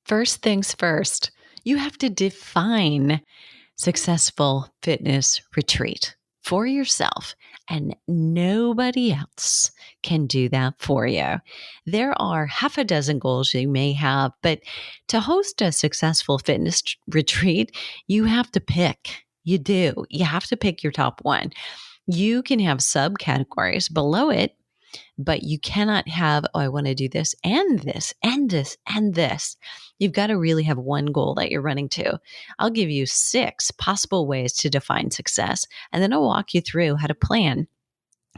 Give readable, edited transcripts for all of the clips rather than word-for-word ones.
First things first, you have to define successful fitness retreat for yourself, and nobody else can do that for you. There are half a dozen goals you may have, but to host a successful fitness retreat, you have to pick. You do. You have to pick your top one. You can have subcategories below it, but you cannot have, oh, I want to do this and this and this and this. You've got to really have one goal that you're running to. I'll give you 6 possible ways to define success, and then I'll walk you through how to plan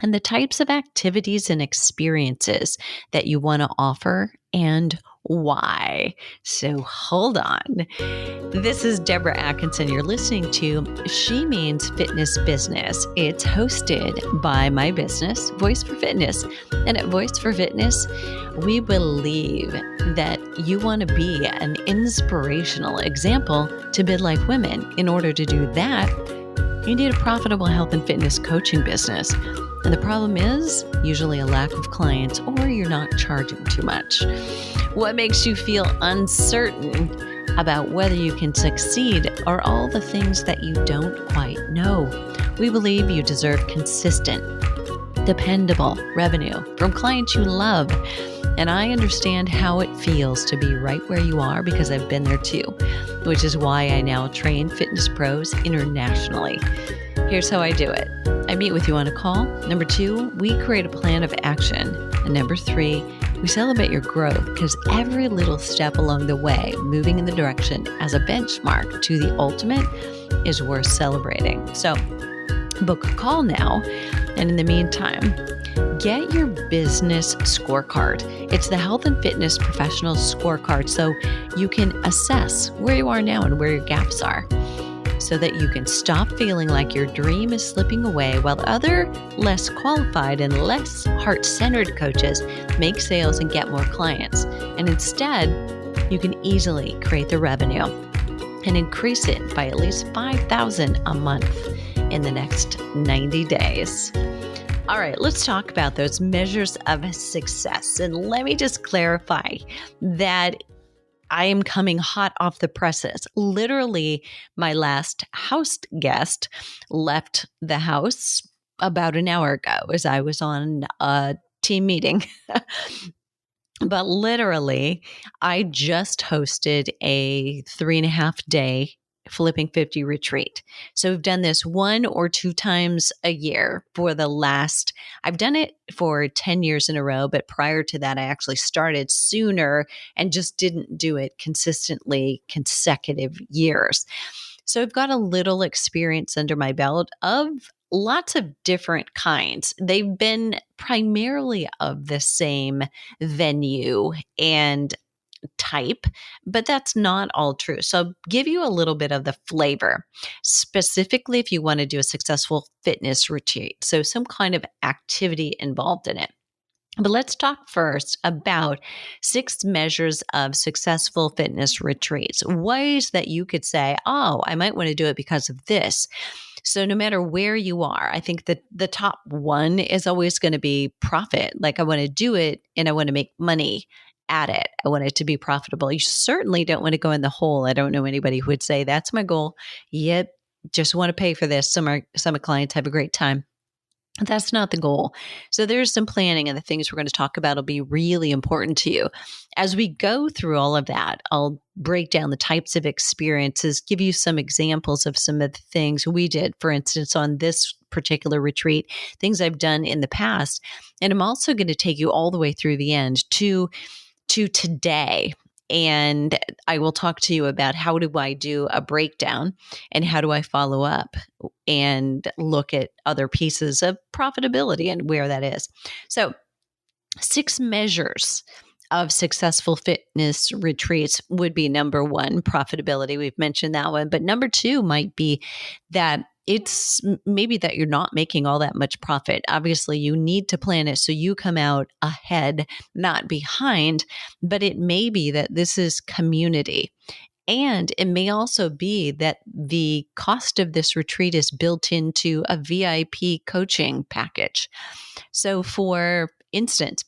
and the types of activities and experiences that you want to offer and why. So hold on. This is Deborah Atkinson. You're listening to She Means Fitness Business. It's hosted by my business, Voice for Fitness. And at Voice for Fitness, we believe that you want to be an inspirational example to midlife women. In order to do that, you need a profitable health and fitness coaching business. And the problem is usually a lack of clients, or you're not charging too much. What makes you feel uncertain about whether you can succeed are all the things that you don't quite know. We believe you deserve consistent, dependable revenue from clients you love. And I understand how it feels to be right where you are because I've been there too, which is why I now train fitness pros internationally. Here's how I do it. I meet with you on a call. Number 2, we create a plan of action. And number 3, we celebrate your growth because every little step along the way, moving in the direction as a benchmark to the ultimate, is worth celebrating. So book a call now. And in the meantime, get your business scorecard. It's the Health and Fitness Professional Scorecard, so you can assess where you are now and where your gaps are, so that you can stop feeling like your dream is slipping away while other less qualified and less heart-centered coaches make sales and get more clients. And instead, you can easily create the revenue and increase it by at least $5,000 a month in the next 90 days. All right, let's talk about those measures of success. And let me just clarify that I am coming hot off the presses. Literally, my last house guest left the house about an hour ago as I was on a team meeting. But literally, I just hosted a 3.5-day Flipping 50 retreat. So we've done this 1 or 2 times a year for I've done it for 10 years in a row, but prior to that, I actually started sooner and just didn't do it consistently consecutive years. So I've got a little experience under my belt of lots of different kinds. They've been primarily of the same venue and type, but that's not all true. So I'll give you a little bit of the flavor, specifically if you want to do a successful fitness retreat. So some kind of activity involved in it. But let's talk first about 6 measures of successful fitness retreats, ways that you could say, oh, I might want to do it because of this. So no matter where you are, I think that the top one is always going to be profit. Like I want to do it and I want to make money at it. I want it to be profitable. You certainly don't want to go in the hole. I don't know anybody who would say that's my goal. Yep, just want to pay for this. Some clients have a great time. That's not the goal. So there's some planning, and the things we're going to talk about will be really important to you. As we go through all of that, I'll break down the types of experiences, give you some examples of some of the things we did, for instance, on this particular retreat, things I've done in the past. And I'm also going to take you all the way through the end to today. And I will talk to you about how do I do a breakdown and how do I follow up and look at other pieces of profitability and where that is. So 6 measures of successful fitness retreats would be number 1, profitability. We've mentioned that one. But number 2 might be that it's maybe that you're not making all that much profit. Obviously, you need to plan it so you come out ahead, not behind, but it may be that this is community. And it may also be that the cost of this retreat is built into a VIP coaching package. So for instance,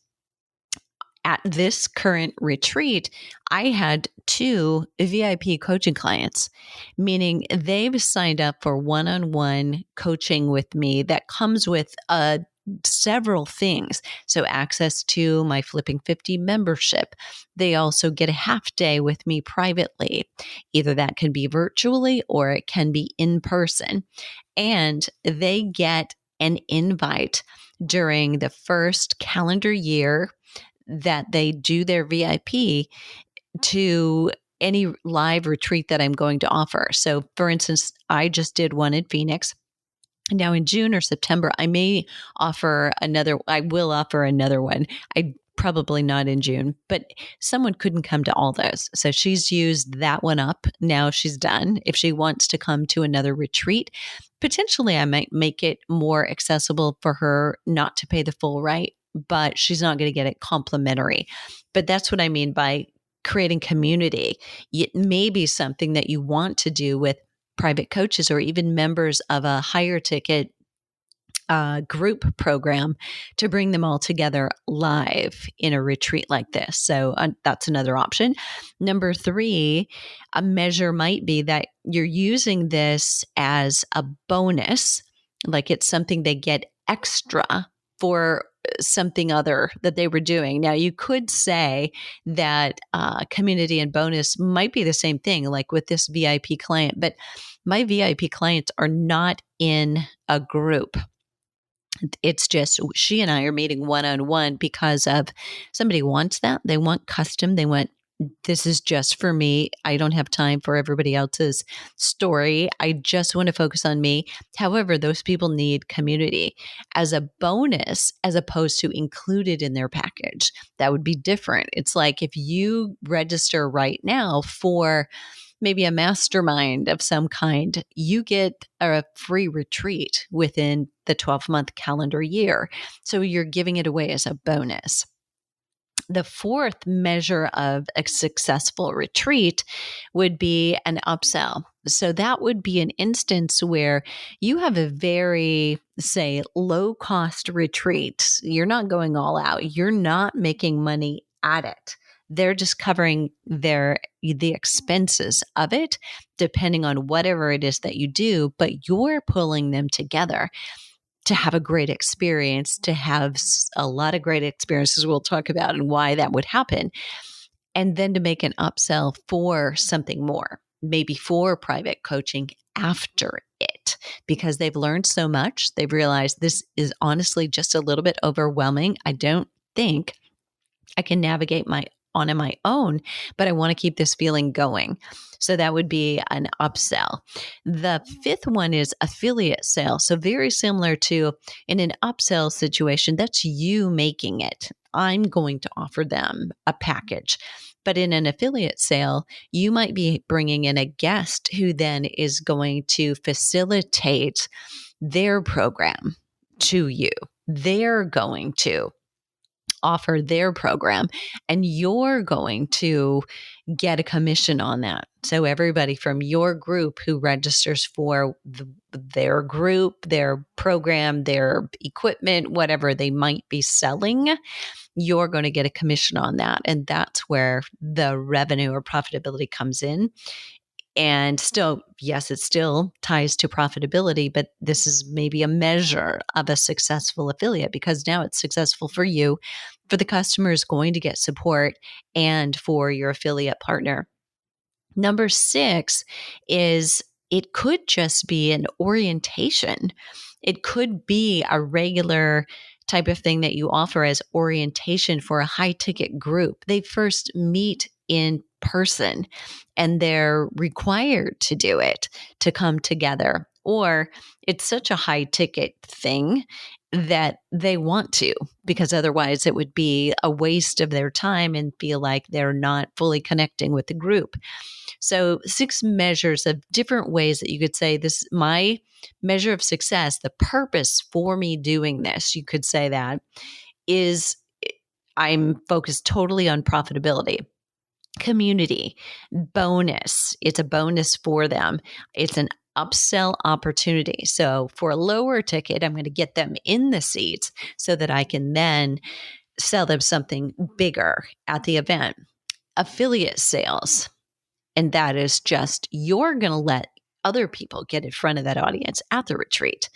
at this current retreat, I had 2 VIP coaching clients, meaning they've signed up for one-on-one coaching with me that comes with several things. So access to my Flipping 50 membership. They also get a half day with me privately. Either that can be virtually or it can be in person. And they get an invite during the first calendar year that they do their VIP to any live retreat that I'm going to offer. So, for instance, I just did one in Phoenix. Now in June or September, I will offer another one. I probably not in June, but someone couldn't come to all those. So she's used that one up. Now she's done. If she wants to come to another retreat, potentially I might make it more accessible for her not to pay the full rate, but she's not going to get it complimentary. But that's what I mean by creating community. It may be something that you want to do with private coaches or even members of a higher ticket group program to bring them all together live in a retreat like this. So that's another option. Number 3, a measure might be that you're using this as a bonus, like it's something they get extra for something other that they were doing. Now, you could say that community and bonus might be the same thing, like with this VIP client, but my VIP clients are not in a group. It's just she and I are meeting one-on-one because of somebody wants that. They want custom. They want, this is just for me. I don't have time for everybody else's story. I just want to focus on me. However, those people need community as a bonus as opposed to included in their package. That would be different. It's like if you register right now for maybe a mastermind of some kind, you get a free retreat within the 12-month calendar year. So you're giving it away as a bonus. The 4th measure of a successful retreat would be an upsell. So that would be an instance where you have a very, say, low-cost retreat. You're not going all out. You're not making money at it. They're just covering the expenses of it, depending on whatever it is that you do, but you're pulling them together to have a great experience, to have a lot of great experiences we'll talk about and why that would happen. And then to make an upsell for something more, maybe for private coaching after it, because they've learned so much. They've realized this is honestly just a little bit overwhelming. I don't think I can navigate on my own, but I want to keep this feeling going. So that would be an upsell. The 5th one is affiliate sale. So very similar to in an upsell situation, that's you making it. I'm going to offer them a package. But in an affiliate sale, you might be bringing in a guest who then is going to facilitate their program to you. They're going to offer their program and you're going to get a commission on that. So everybody from your group who registers for their group, their program, their equipment, whatever they might be selling, you're going to get a commission on that. And that's where the revenue or profitability comes in. And still, yes, it still ties to profitability, but this is maybe a measure of a successful affiliate because now it's successful for you, for the customer is going to get support, and for your affiliate partner. Number 6 is it could just be an orientation. It could be a regular type of thing that you offer as orientation for a high ticket group. They first meet in person and they're required to do it to come together, or it's such a high ticket thing that they want to, because otherwise it would be a waste of their time and feel like they're not fully connecting with the group. So 6 measures of different ways that you could say this, my measure of success, the purpose for me doing this, you could say that is I'm focused totally on profitability. Community, bonus. It's a bonus for them. It's an upsell opportunity. So for a lower ticket, I'm going to get them in the seats so that I can then sell them something bigger at the event. Affiliate sales. And that is just you're going to let other people get in front of that audience at the retreat.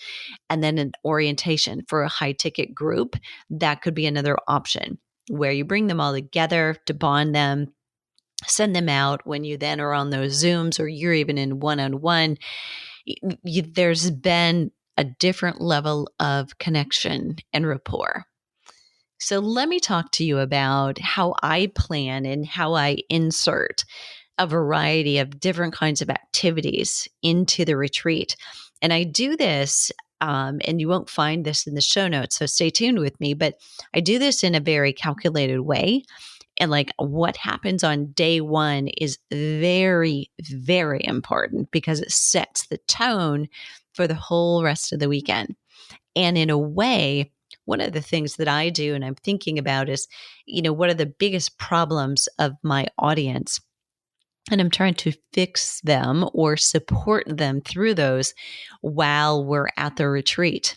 And then an orientation for a high ticket group, that could be another option where you bring them all together to bond them, send them out when you then are on those Zooms or you're even in one-on-one. There's been a different level of connection and rapport. So let me talk to you about how I plan and how I insert a variety of different kinds of activities into the retreat. And I do this, and you won't find this in the show notes, so stay tuned with me, but I do this in a very calculated way. And like what happens on day one is very, very important because it sets the tone for the whole rest of the weekend. And in a way, one of the things that I do and I'm thinking about is, what are the biggest problems of my audience? And I'm trying to fix them or support them through those while we're at the retreat.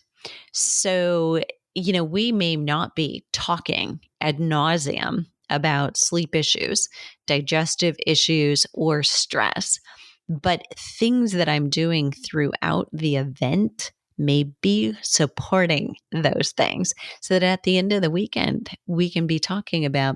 So, we may not be talking ad nauseum about sleep issues, digestive issues, or stress, but things that I'm doing throughout the event may be supporting those things so that at the end of the weekend, we can be talking about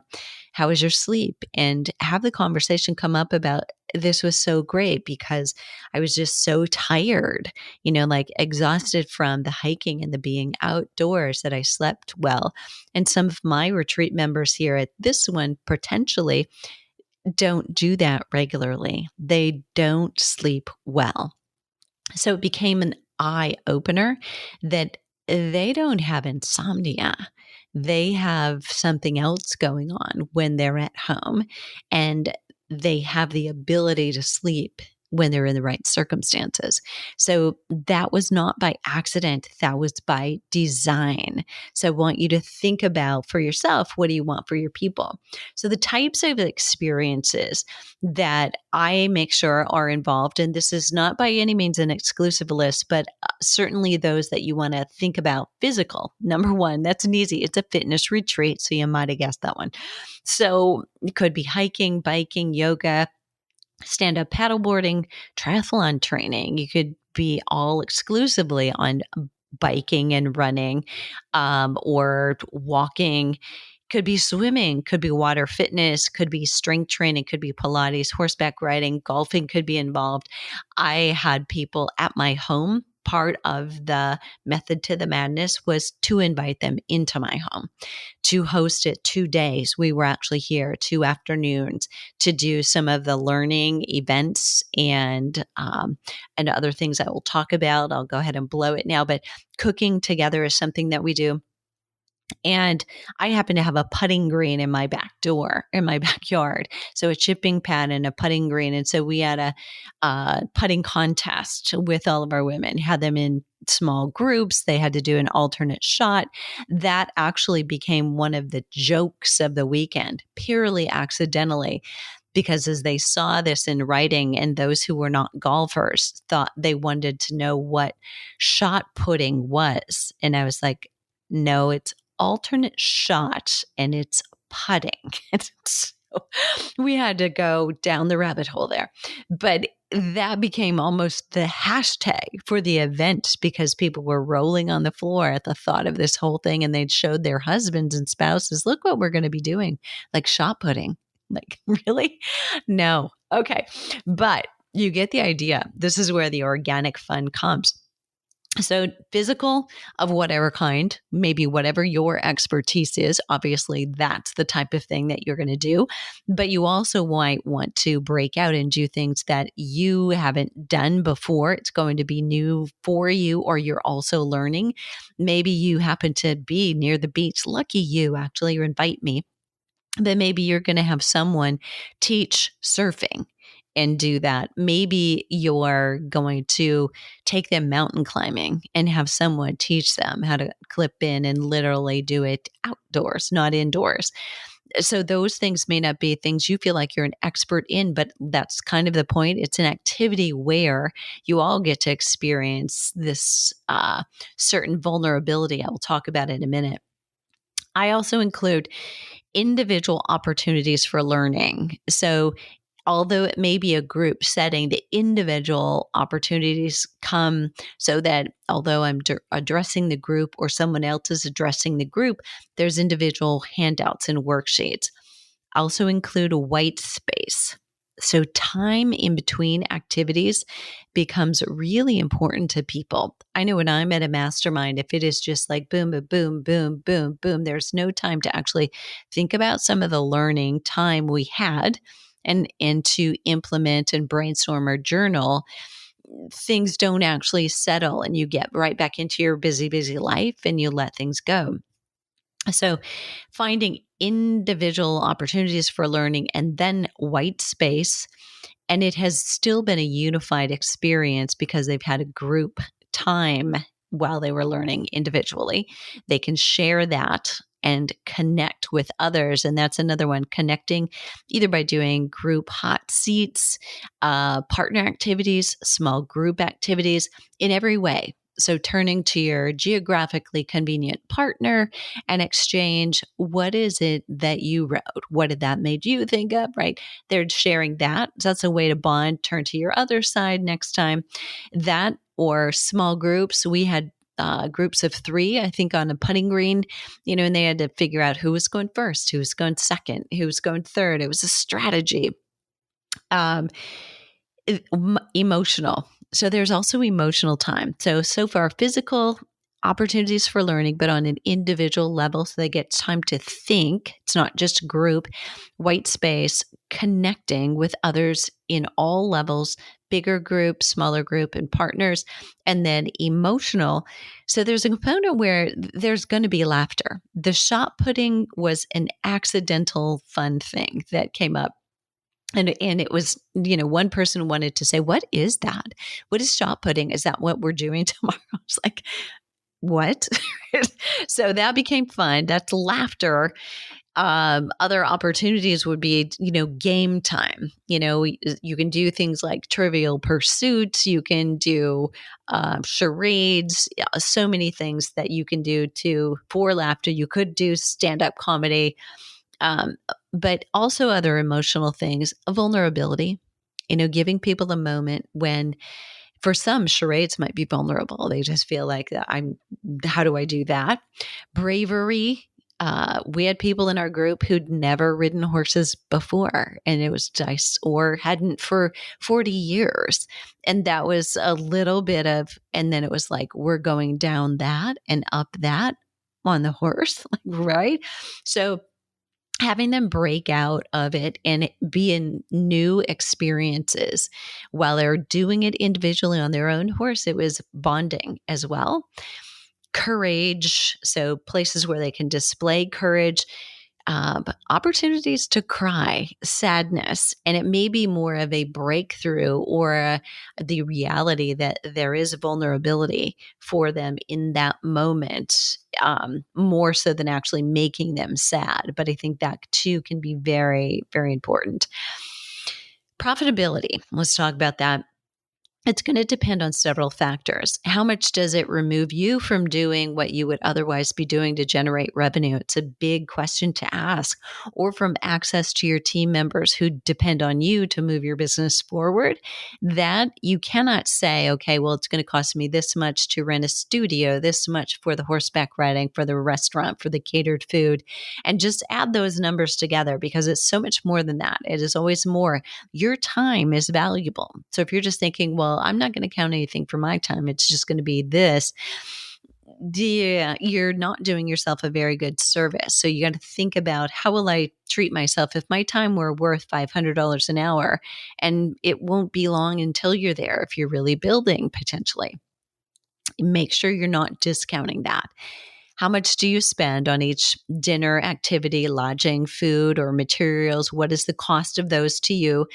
how was your sleep and have the conversation come up about this was so great because I was just so tired, like exhausted from the hiking and the being outdoors that I slept well. And some of my retreat members here at this one potentially don't do that regularly. They don't sleep well. So it became an eye opener that they don't have insomnia. They have something else going on when they're at home, and they have the ability to sleep when they're in the right circumstances. So that was not by accident. That was by design. So I want you to think about for yourself, what do you want for your people? So the types of experiences that I make sure are involved, and this is not by any means an exclusive list, but certainly those that you want to think about. Physical, number one, that's an easy. It's a fitness retreat, so you might have guessed that one. So it could be hiking, biking, yoga, stand-up paddleboarding, triathlon training. You could be all exclusively on biking and running, or walking. Could be swimming, could be water fitness, could be strength training, could be Pilates, horseback riding, golfing could be involved. I had people at my home. Part of the method to the madness was to invite them into my home, to host it 2 days. We were actually here 2 afternoons to do some of the learning events and other things I will talk about. I'll go ahead and blow it now, but cooking together is something that we do. And I happen to have a putting green in my back door, in my backyard. So a chipping pad and a putting green. And so we had a putting contest with all of our women, had them in small groups. They had to do an alternate shot. That actually became one of the jokes of the weekend, purely accidentally. Because as they saw this in writing, and those who were not golfers thought they wanted to know what shot putting was. And I was like, no, it's alternate shot and it's putting. So we had to go down the rabbit hole there. But that became almost the hashtag for the event because people were rolling on the floor at the thought of this whole thing, and they'd showed their husbands and spouses, look what we're going to be doing, like shot putting. Like, really? No. Okay. But you get the idea. This is where the organic fun comes. So physical of whatever kind, maybe whatever your expertise is, obviously that's the type of thing that you're going to do. But you also might want to break out and do things that you haven't done before. It's going to be new for you, or you're also learning. Maybe you happen to be near the beach. Lucky you, actually, you invite me. But maybe you're going to have someone teach surfing and do that. Maybe you're going to take them mountain climbing and have someone teach them how to clip in and literally do it outdoors, not indoors. So those things may not be things you feel like you're an expert in, but that's kind of the point. It's an activity where you all get to experience this certain vulnerability. I will talk about it in a minute. I also include individual opportunities for learning. So, although it may be a group setting, the individual opportunities come so that although I'm addressing the group or someone else is addressing the group, there's individual handouts and worksheets. I also include a white space. So, time in between activities becomes really important to people. I know when I'm at a mastermind, if it is just like boom, boom, boom, boom, boom, boom, there's no time to actually think about some of the learning time we had and to implement and brainstorm or journal. Things don't actually settle and you get right back into your busy, busy life and you let things go. So, finding individual opportunities for learning and then white space. And it has still been a unified experience because they've had a group time while they were learning individually. They can share that and connect with others. And that's another one, connecting either by doing group hot seats, partner activities, small group activities in every way. So turning to your geographically convenient partner and exchange, what is it that you wrote? What did that made you think of, right? They're sharing that. So that's a way to bond. Turn to your other side next time. That or small groups. We had groups of 3, I think, on a putting green, and they had to figure out who was going first, who was going second, who was going third. It was a strategy. Emotional. So there's also emotional time. So far, physical opportunities for learning, but on an individual level. So they get time to think. It's not just group, white space, connecting with others in all levels, bigger group, smaller group, and partners. And then emotional. So there's a component where there's going to be laughter. The shot putting was an accidental fun thing that came up. And it was, one person wanted to say, what is that? What is shot putting? Is that what we're doing tomorrow? I was like, what? So that became fun. That's laughter. Other opportunities would be, game time. You can do things like Trivial Pursuits. You can do charades. So many things that you can do for laughter. You could do stand-up comedy. But also other emotional things, vulnerability, giving people a moment when, for some, charades might be vulnerable. They just feel like how do I do that? Bravery. We had people in our group who'd never ridden horses before, and it was just, or hadn't for 40 years. And that was a little bit and then it was like, we're going down that and up that on the horse, right? So having them break out of it and be in new experiences while they're doing it individually on their own horse, it was bonding as well. Courage, so places where they can display courage, opportunities to cry, sadness, and it may be more of a breakthrough or the reality that there is vulnerability for them in that moment, more so than actually making them sad. But I think that too can be very, very important. Profitability. Let's talk about that. It's going to depend on several factors. How much does it remove you from doing what you would otherwise be doing to generate revenue? It's a big question to ask. Or from access to your team members who depend on you to move your business forward. That you cannot say, okay, well, it's going to cost me this much to rent a studio, this much for the horseback riding, for the restaurant, for the catered food, and just add those numbers together because it's so much more than that. It is always more. Your time is valuable. So if you're just thinking, well, I'm not going to count anything for my time, it's just going to be this. You're not doing yourself a very good service. So you got to think about, how will I treat myself if my time were worth $500 an hour? And it won't be long until you're there if you're really building potentially. Make sure you're not discounting that. How much do you spend on each dinner, activity, lodging, food, or materials? What is the cost of those to you?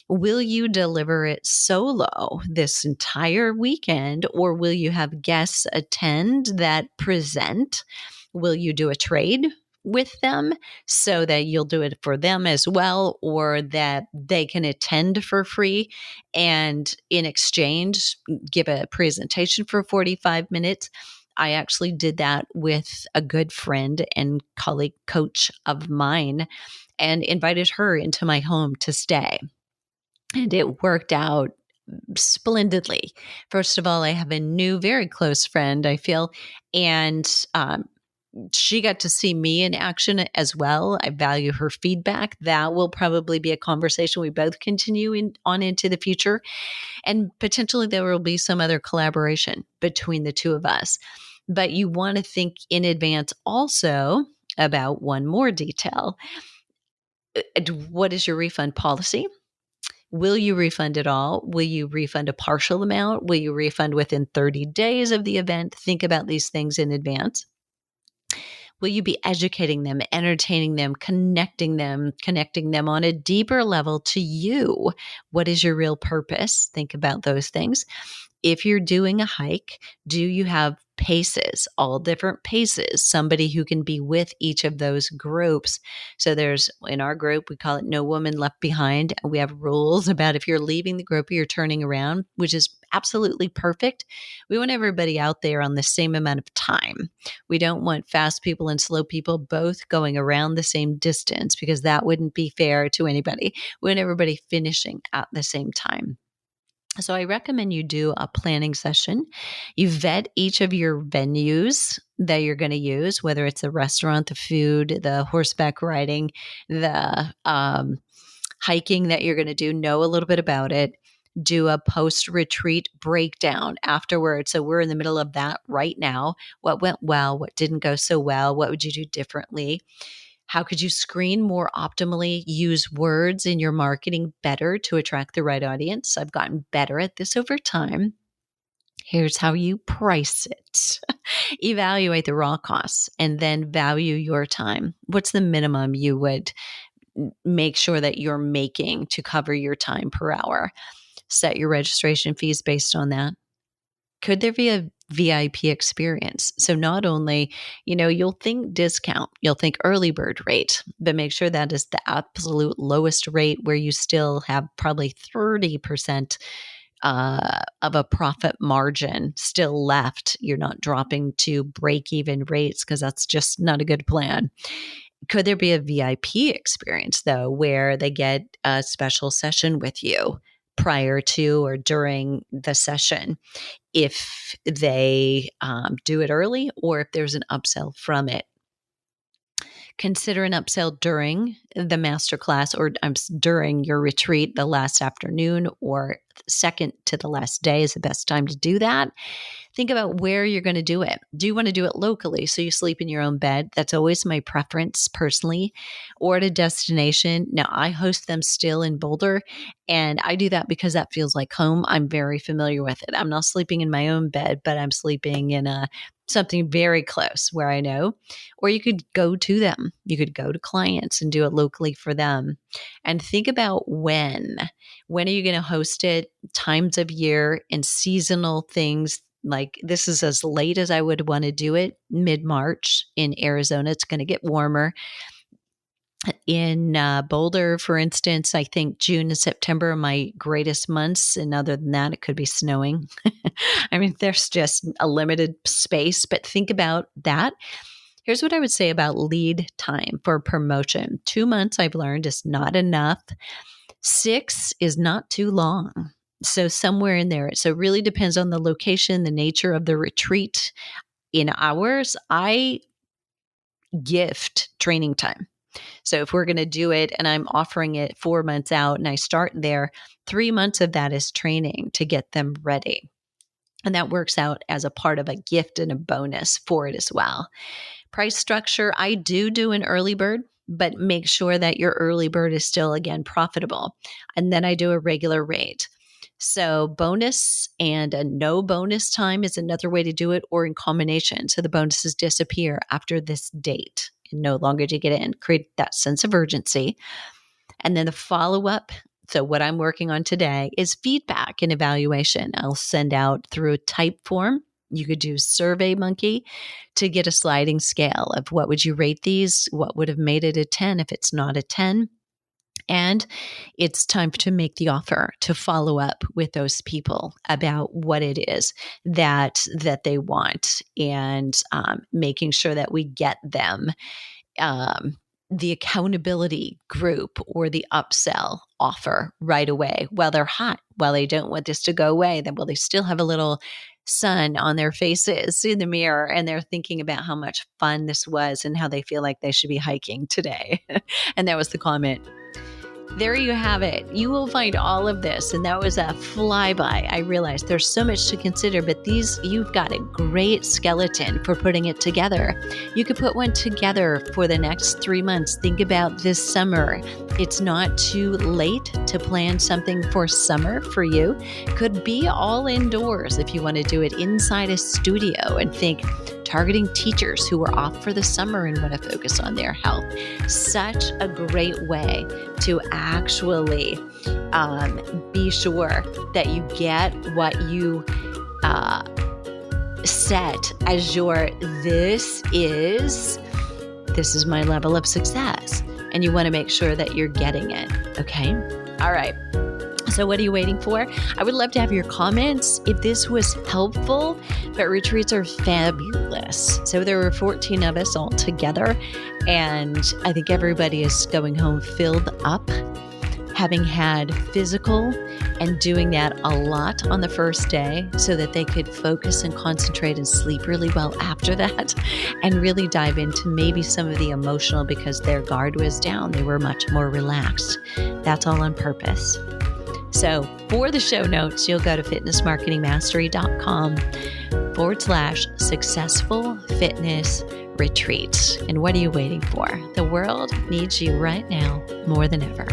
Will you deliver it solo this entire weekend, or will you have guests attend that present? Will you do a trade with them so that you'll do it for them as well, or that they can attend for free and in exchange give a presentation for 45 minutes? I actually did that with a good friend and colleague coach of mine and invited her into my home to stay. And it worked out splendidly. First of all, I have a new, very close friend, I feel, and she got to see me in action as well. I value her feedback. That will probably be a conversation we both continue on into the future. And potentially there will be some other collaboration between the two of us. But you want to think in advance also about one more detail. What is your refund policy? Will you refund it all? Will you refund a partial amount? Will you refund within 30 days of the event? Think about these things in advance. Will you be educating them, entertaining them, connecting them on a deeper level to you? What is your real purpose? Think about those things. If you're doing a hike, do you have paces, all different paces, somebody who can be with each of those groups? So there's, in our group, we call it No Woman Left Behind. We have rules about if you're leaving the group or you're turning around, which is absolutely perfect. We want everybody out there on the same amount of time. We don't want fast people and slow people both going around the same distance because that wouldn't be fair to anybody. We want everybody finishing at the same time. So I recommend you do a planning session. You vet each of your venues that you're going to use, whether it's the restaurant, the food, the horseback riding, the hiking that you're going to do. Know a little bit about it. Do a post-retreat breakdown afterwards. So we're in the middle of that right now. What went well? What didn't go so well? What would you do differently? How could you screen more optimally, use words in your marketing better to attract the right audience? I've gotten better at this over time. Here's how you price it. Evaluate the raw costs and then value your time. What's the minimum you would make sure that you're making to cover your time per hour? Set your registration fees based on that. Could there be a VIP experience? So not only, you'll think discount, you'll think early bird rate, but make sure that is the absolute lowest rate where you still have probably 30% of a profit margin still left. You're not dropping to break even rates because that's just not a good plan. Could there be a VIP experience though, where they get a special session with you prior to or during the session? If they do it early or if there's an upsell from it. Consider an upsell during the masterclass or during your retreat, the last afternoon or second to the last day is the best time to do that. Think about where you're going to do it. Do you want to do it locally so you sleep in your own bed? That's always my preference personally. Or at a destination. Now, I host them still in Boulder, and I do that because that feels like home. I'm very familiar with it. I'm not sleeping in my own bed, but I'm sleeping in something very close where I know. Or you could go to them. You could go to clients and do it locally for them. And think about when. When are you going to host it? Times of year and seasonal things. Like this is as late as I would want to do it, mid-March in Arizona. It's going to get warmer. In Boulder, for instance, I think June and September are my greatest months. And other than that, it could be snowing. I mean, there's just a limited space, but think about that. Here's what I would say about lead time for promotion. 2 months, I've learned, is not enough. 6 is not too long. So somewhere in there. So it really depends on the location, the nature of the retreat. In ours, I gift training time. So if we're going to do it and I'm offering it 4 months out and I start there, 3 months of that is training to get them ready. And that works out as a part of a gift and a bonus for it as well. Price structure, I do an early bird, but make sure that your early bird is still, again, profitable. And then I do a regular rate. So bonus and a no bonus time is another way to do it, or in combination. So the bonuses disappear after this date and no longer do you get in. Create that sense of urgency. And then the follow-up. So what I'm working on today is feedback and evaluation. I'll send out through a type form. You could do SurveyMonkey to get a sliding scale of what would you rate these? What would have made it a 10 if it's not a 10? And it's time to make the offer, to follow up with those people about what it is that they want, and making sure that we get them the accountability group or the upsell offer right away while they're hot, while they don't want this to go away. Then will they still have a little sun on their faces in the mirror, and they're thinking about how much fun this was and how they feel like they should be hiking today. And that was the comment. There you have it. You will find all of this. And that was a flyby. I realized there's so much to consider, but you've got a great skeleton for putting it together. You could put one together for the next 3 months. Think about this summer. It's not too late to plan something for summer for you. Could be all indoors if you want to do it inside a studio, and think targeting teachers who are off for the summer and want to focus on their health. Such a great way to actually be sure that you get what you set as your this is my level of success, and you want to make sure that you're getting it. Okay. All right. So what are you waiting for? I would love to have your comments if this was helpful, but retreats are fabulous. So there were 14 of us all together, and I think everybody is going home filled up, having had physical and doing that a lot on the first day so that they could focus and concentrate and sleep really well after that, and really dive into maybe some of the emotional, because their guard was down. They were much more relaxed. That's all on purpose. So for the show notes, you'll go to fitnessmarketingmastery.com/successful fitness retreat. And what are you waiting for? The world needs you right now more than ever.